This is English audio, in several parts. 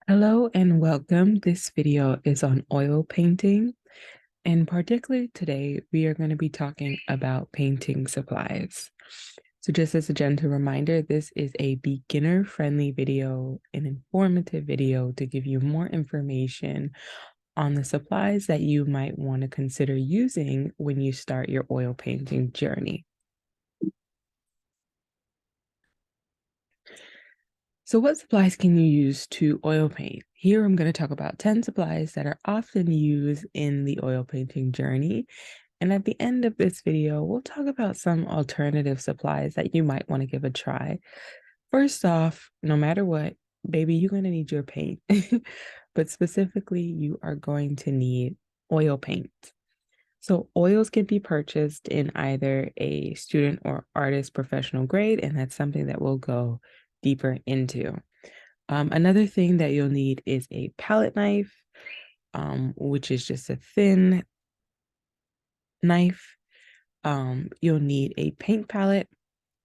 Hello and welcome. This video is on oil painting, and particularly today we are going to be talking about painting supplies. So just as a gentle reminder, this is a beginner-friendly video, an informative video to give you more information on the supplies that you might want to consider using when you start your oil painting journey. So what supplies can you use to oil paint? Here I'm going to talk about 10 supplies that are often used in the oil painting journey. And at the end of this video, we'll talk about some alternative supplies that you might want to give a try. First off, no matter what, baby, you're going to need your paint. But specifically, you are going to need oil paint. So oils can be purchased in either a student or artist professional grade, and that's something that we'll go deeper into. Another thing that you'll need is a palette knife, which is just a thin knife. You'll need a paint palette,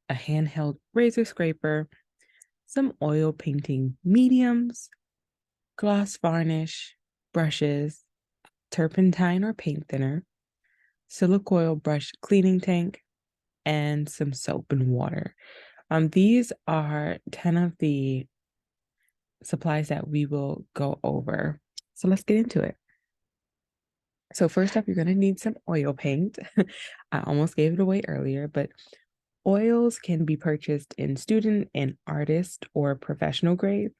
a handheld razor scraper, some oil painting mediums, gloss varnish, brushes, turpentine or paint thinner, silicoil brush cleaning tank, and some soap and water. These are 10 of the supplies that we will go over. So let's get into it. So first up, you're going to need some oil paint. I almost gave it away earlier, but oils can be purchased in student and artist or professional grade.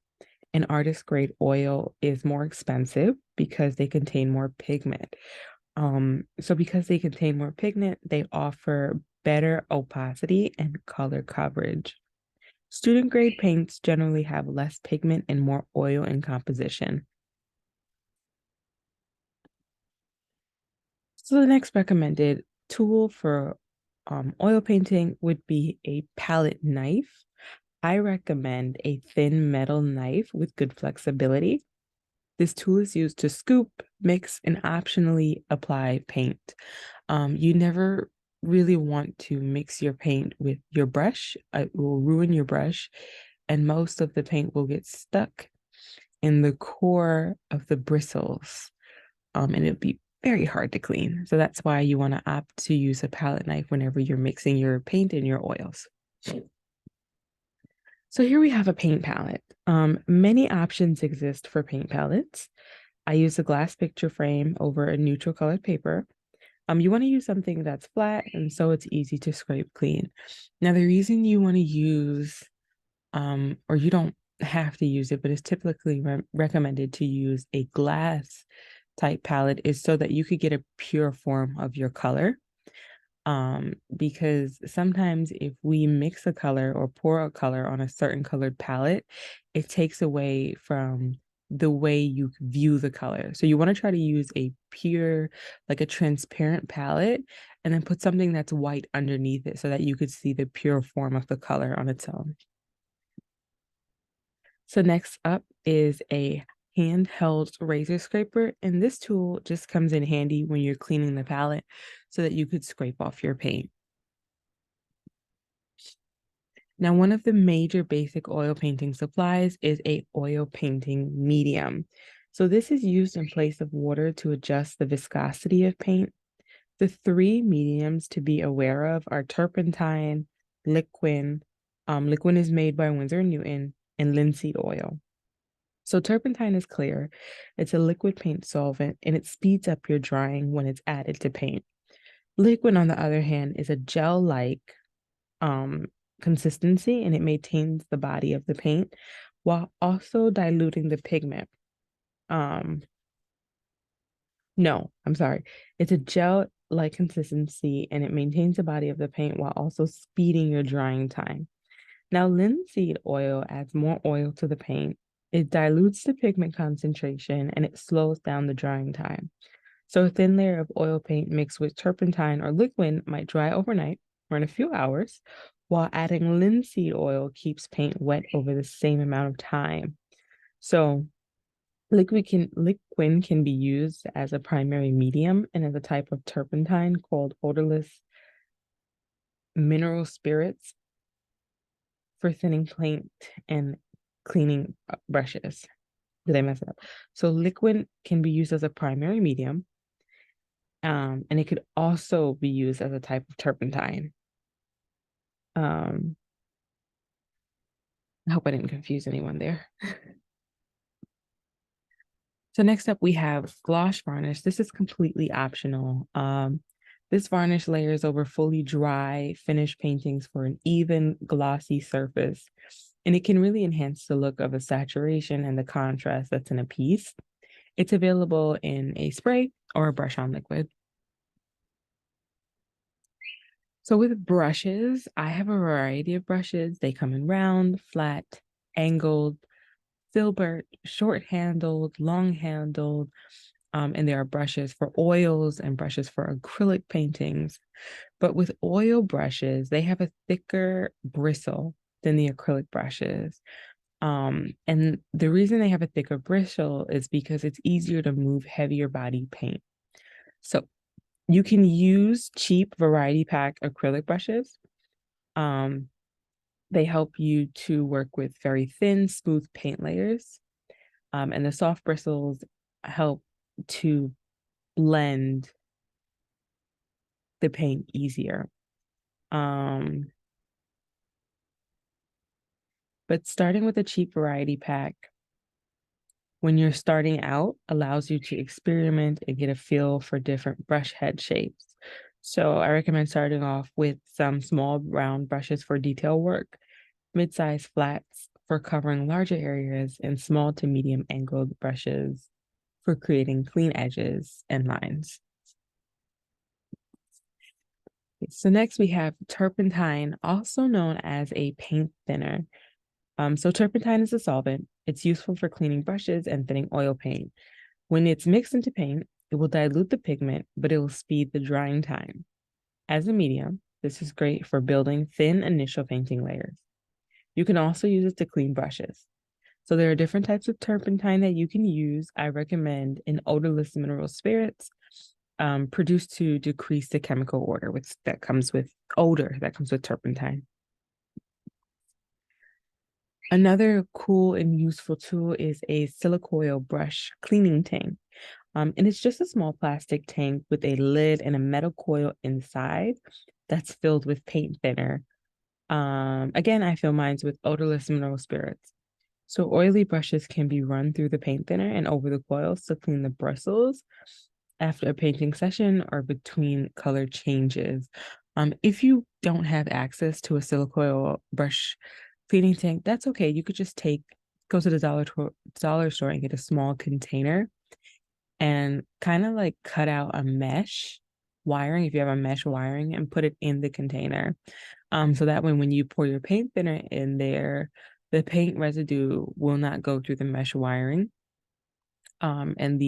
An artist grade oil is more expensive because they contain more pigment. So because they contain more pigment, they offer better opacity and color coverage. Student grade paints generally have less pigment and more oil in composition. So the next recommended tool for oil painting would be a palette knife. I recommend a thin metal knife with good flexibility. This tool is used to scoop, mix, and optionally apply paint. You never really want to mix your paint with your brush. It will ruin your brush, and most of the paint will get stuck in the core of the bristles, and it'll be very hard to clean. So that's why you want to opt to use a palette knife whenever you're mixing your paint and your oils. So here we have a paint palette. Many options exist for paint palettes. I use a glass picture frame over a neutral colored paper. You want to use something that's flat and so it's easy to scrape clean. Now, the reason you want to use, or you don't have to use it, but it's typically recommended to use a glass type palette is so that you could get a pure form of your color. Because sometimes if we mix a color or pour a color on a certain colored palette, it takes away from the way you view the color. So you want to try to use a pure, like a transparent palette, and then put something that's white underneath it so that you could see the pure form of the color on its own. So next up is a handheld razor scraper, and this tool just comes in handy when you're cleaning the palette so that you could scrape off your paint. Now, one of the major basic oil painting supplies is a oil painting medium. So this is used in place of water to adjust the viscosity of paint. The three mediums to be aware of are turpentine, liquid, liquid is made by Winsor & Newton, and linseed oil. So turpentine is clear. It's a liquid paint solvent, and it speeds up your drying when it's added to paint. Liquid, on the other hand, is a gel-like consistency, and it maintains the body of the paint while also diluting the pigment. No, I'm sorry. It's a gel-like consistency, and it maintains the body of the paint while also speeding your drying time. Now, linseed oil adds more oil to the paint. It dilutes the pigment concentration and it slows down the drying time. So a thin layer of oil paint mixed with turpentine or liquid might dry overnight or in a few hours, while adding linseed oil keeps paint wet over the same amount of time. So liquid can be used as a primary medium and as a type of turpentine called odorless mineral spirits for thinning paint and cleaning brushes. Did I mess it up? So liquid can be used as a primary medium, and it could also be used as a type of turpentine. Um, I hope I didn't confuse anyone there. So next up, we have gloss varnish. This is completely optional. This varnish layers over fully dry finished paintings for an even glossy surface, and it can really enhance the look of a saturation and the contrast that's in a piece. It's available in a spray or a brush-on liquid. So with brushes, I have a variety of brushes. They come in round, flat, angled, filbert, short-handled, long-handled, and there are brushes for oils and brushes for acrylic paintings. But with oil brushes, they have a thicker bristle than the acrylic brushes. And the reason they have a thicker bristle is because it's easier to move heavier body paint. So you can use cheap variety pack acrylic brushes. Um, they help you to work with very thin, smooth paint layers. And the soft bristles help to blend the paint easier. Um, but starting with a cheap variety pack when you're starting out allows you to experiment and get a feel for different brush head shapes. So I recommend starting off with some small round brushes for detail work, mid-sized flats for covering larger areas, and small to medium angled brushes for creating clean edges and lines. So next we have turpentine, also known as a paint thinner. So turpentine is a solvent. It's useful for cleaning brushes and thinning oil paint. When it's mixed into paint, it will dilute the pigment, but it will speed the drying time. As a medium, this is great for building thin initial painting layers. You can also use it to clean brushes. So there are different types of turpentine that you can use. I recommend an odorless mineral spirits produced to decrease the chemical odor that comes with turpentine. Another cool and useful tool is a silicoil brush cleaning tank. And it's just a small plastic tank with a lid and a metal coil inside that's filled with paint thinner. Again, I fill mine with odorless mineral spirits. So oily brushes can be run through the paint thinner and over the coils to clean the bristles after a painting session or between color changes. If you don't have access to a silicoil brush cleaning tank, that's okay. You could just go to the dollar store and get a small container and kind of like cut out a mesh wiring, if you have a mesh wiring, and put it in the container. So that when you pour your paint thinner in there, the paint residue will not go through the mesh wiring. And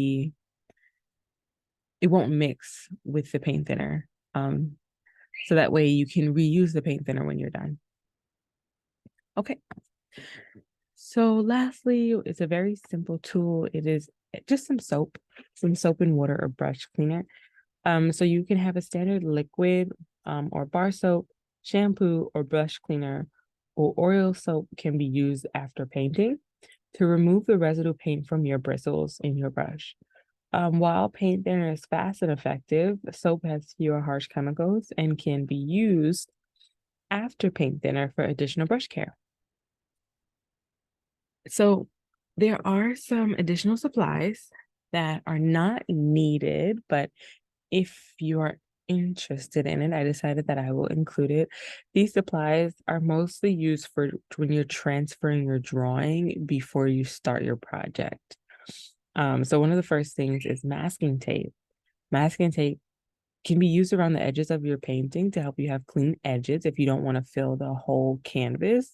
it won't mix with the paint thinner. So that way you can reuse the paint thinner when you're done. Okay. So lastly, it's a very simple tool. It is just some soap and water or brush cleaner. So you can have a standard liquid or bar soap, shampoo or brush cleaner, or oil soap can be used after painting to remove the residue paint from your bristles in your brush. While paint thinner is fast and effective, soap has fewer harsh chemicals and can be used after paint thinner for additional brush care. So there are some additional supplies that are not needed, but if you are interested in it, I decided that I will include it. These supplies are mostly used for when you're transferring your drawing before you start your project. So one of the first things is masking tape. Masking tape can be used around the edges of your painting to help you have clean edges if you don't want to fill the whole canvas.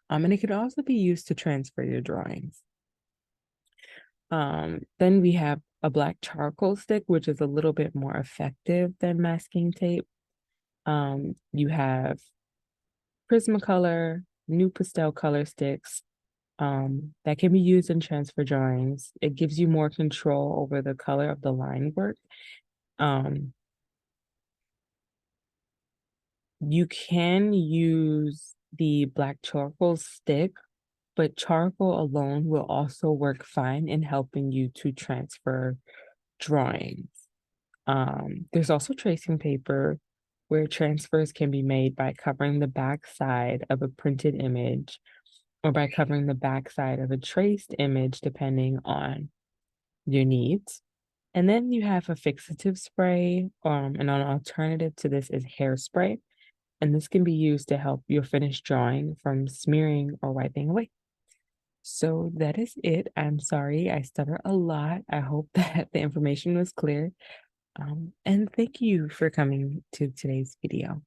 And it could also be used to transfer your drawings. Then we have a black charcoal stick, which is a little bit more effective than masking tape. You have Prismacolor, new pastel color sticks that can be used in transfer drawings. It gives you more control over the color of the line work. You can use the black charcoal stick but charcoal alone will also work fine in helping you to transfer drawings. There's also tracing paper where transfers can be made by covering the back side of a printed image or by covering the back side of a traced image, depending on your needs. And then you have a fixative spray, and an alternative to this is hairspray. And this can be used to help your finished drawing from smearing or wiping away. So that is it. I'm sorry, I stutter a lot. I hope that the information was clear. And thank you for coming to today's video.